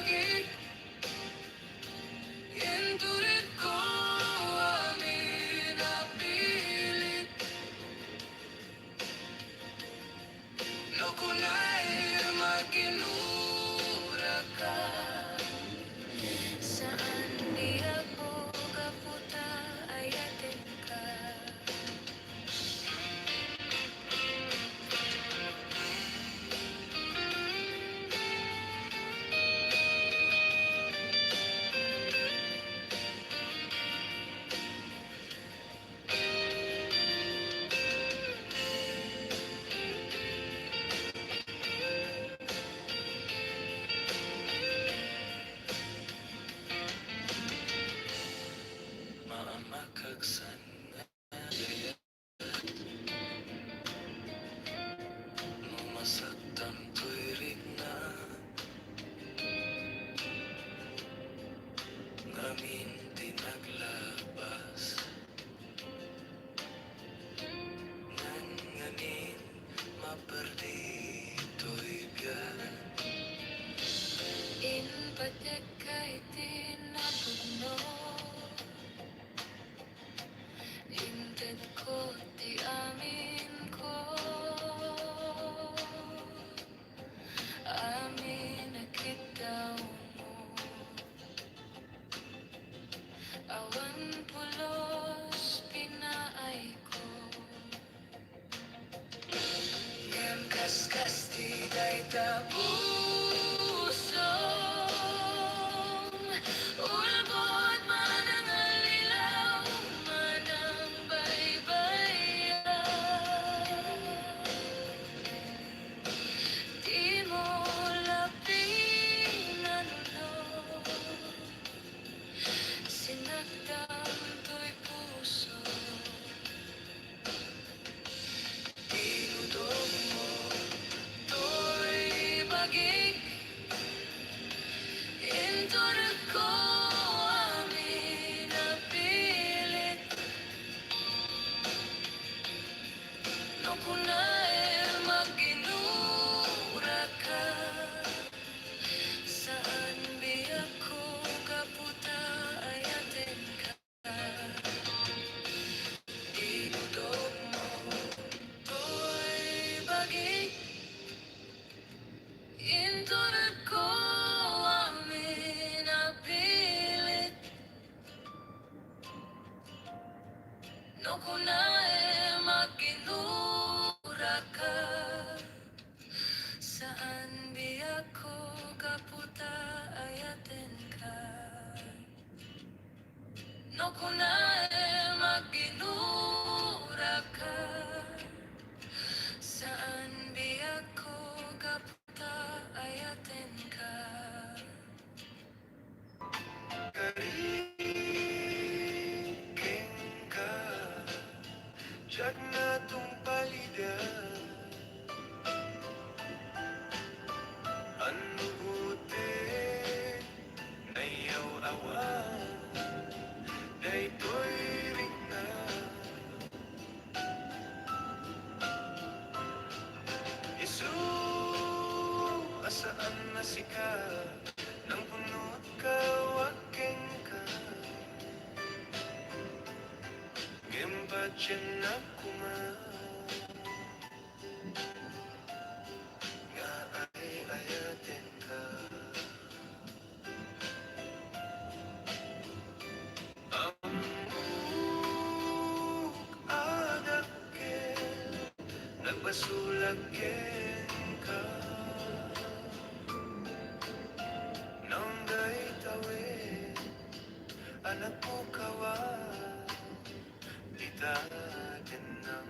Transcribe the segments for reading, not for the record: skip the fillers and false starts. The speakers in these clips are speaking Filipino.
pag-ibig. Intulit ko amin na pilit. Nakunay makinura ka. Saan di ako kaputa ayatin ka. Maamakagsan nga gaya masaktan to'y rigna. Ngamin di naglabas. Nganin maperdi to'y biyan. In pagkakay tinapugno. Inted ko ti amin ko. Amin nakitaw mo. Awan pulos pinaay ko. Ngem kaskas ti day tabusong. Ulbot man ang alilaw, man ang baybayan. Di mo labing nanulog. Sinagdang to'y puso. Tinudog mo to'y bagig. Inturog ko amin na pilit. Nakunay maginura ka. Saan biyak ko kaputa ayatin ka. Tinudog mo to'y bagig. Inturog ko amin na pilit. Nakunay maginura ka. Saan biyak ko kaputa ayatin ka. Nakunay maginura ka. Saan biyak ko kaputa ayatin ka. Kariking ka, siyag na tong palidan. Anugutin, nayaw awan, daytoy ring na. Isu, asaan na sika, nang punot ka, waking ka. Gimbat yan ako nga, nga ay ayatin ka. Amok adakkel, nagbasulagken ka. Nang day tawid, anak ko kawan, litakin ng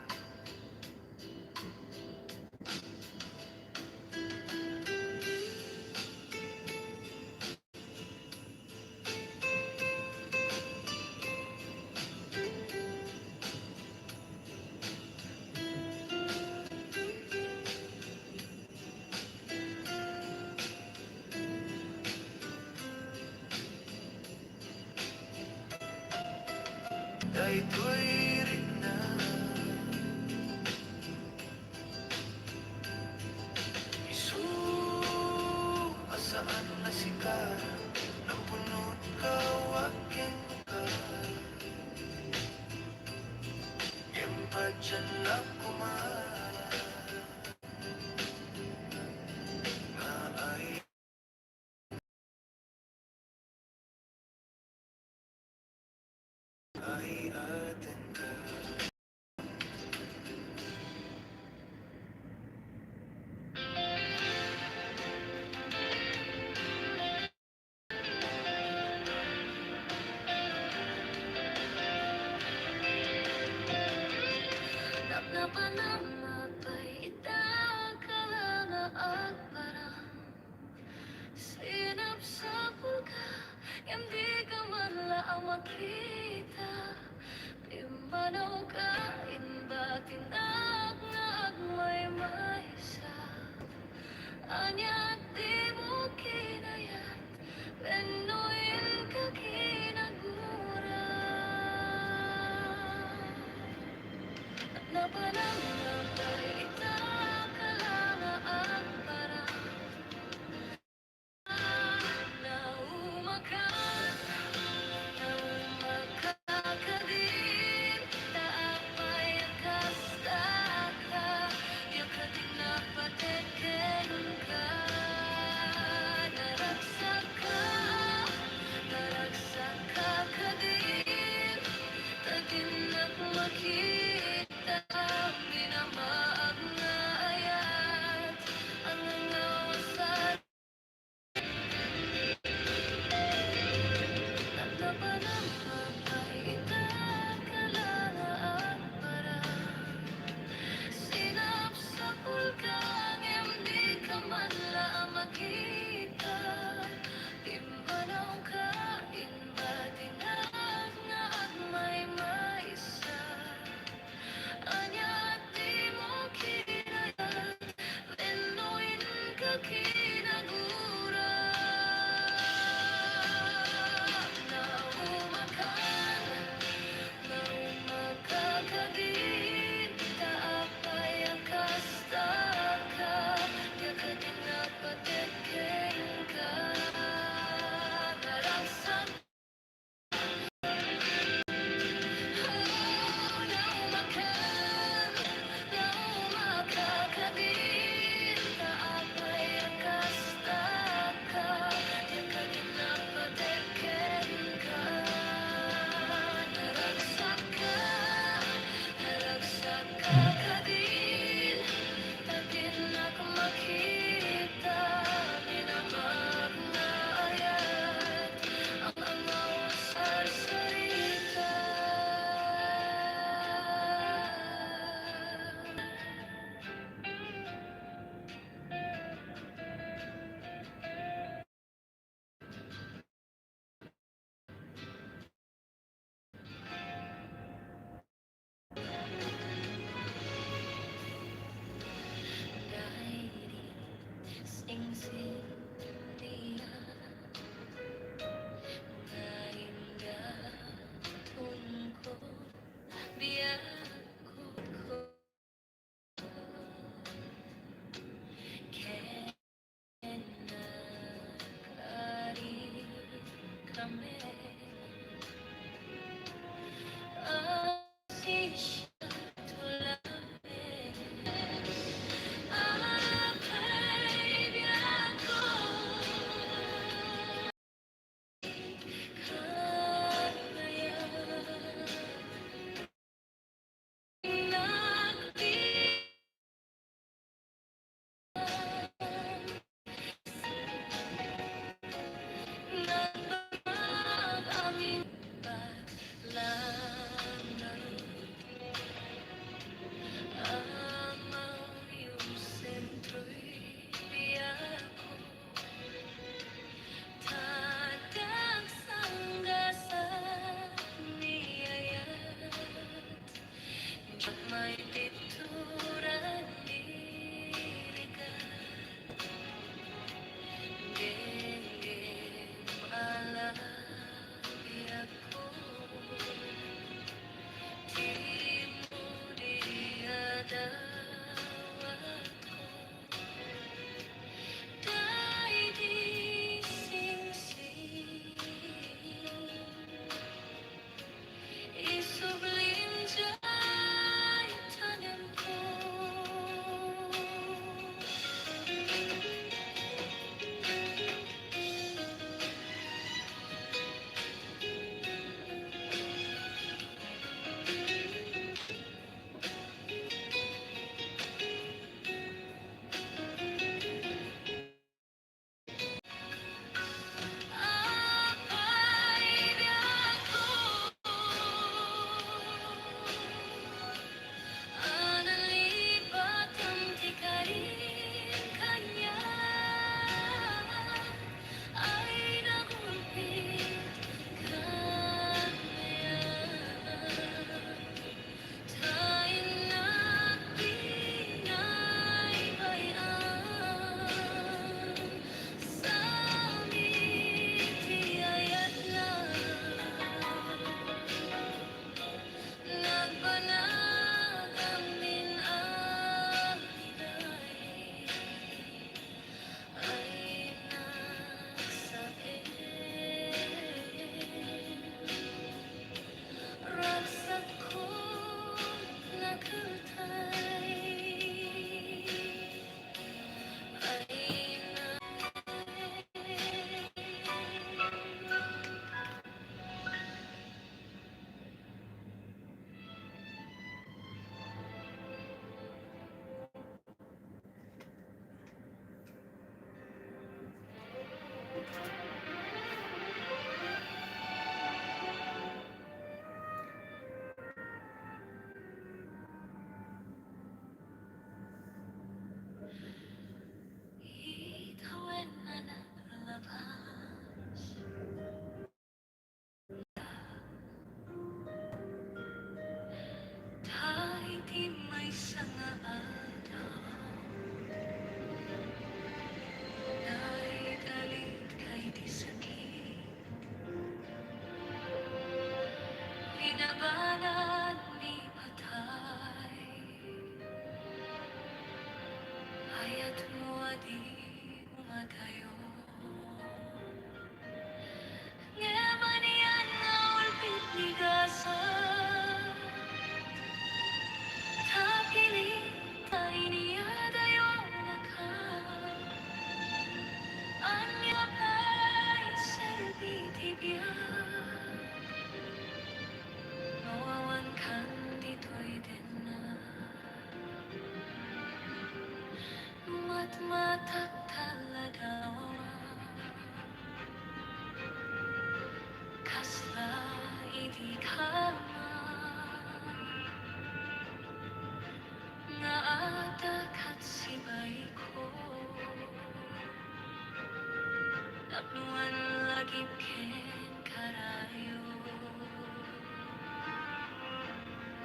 daytoy rin na. Isu, asaan na ka ng puno't kawaking ka. Empadyan na kumara na ay atin ka. Ikaw ay nalalabas, kahit di may sangaalaw, kahit galit, kahit di sakit, binabanat ni patay, hayat mo adi umatayo. Ngayon yan na ulpit ni Gasa, tapilit ay niyadayo na ka. Anya pa'y serbitibiyag, mawawan kang dito'y din na. Matmatak taladawa, kasla idi ka nga atak at sibay ko. Napnuan lagi ken karayo.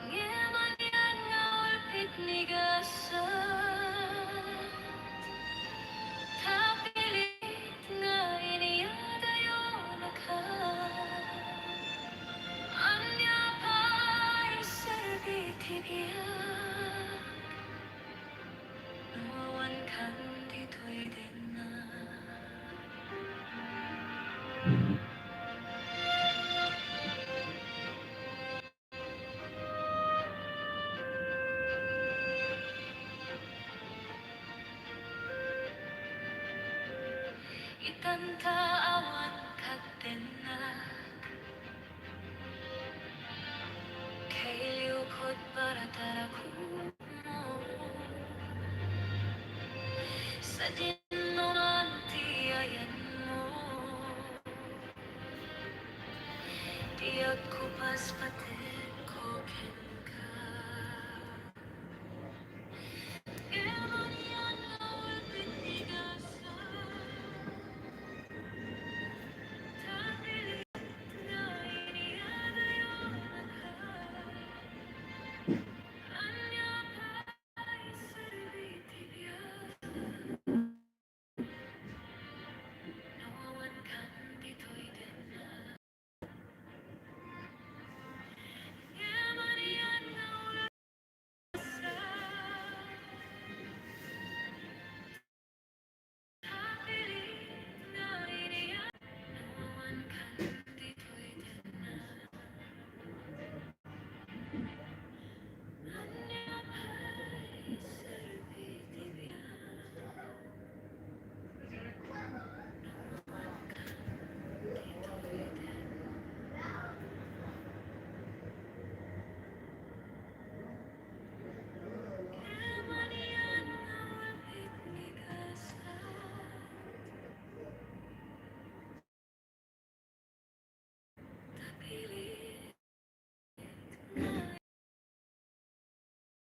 Ngayon yan nga ulpit ni Gasa, tapilit nga iniyadayo na ka. Anya pa'y serbitibiyag, nawawan kang dito'y din na. Itantaawan ka din na, kay liukod para taraku mo. Sa dinuman tiyayan mo, tiyag ko paspat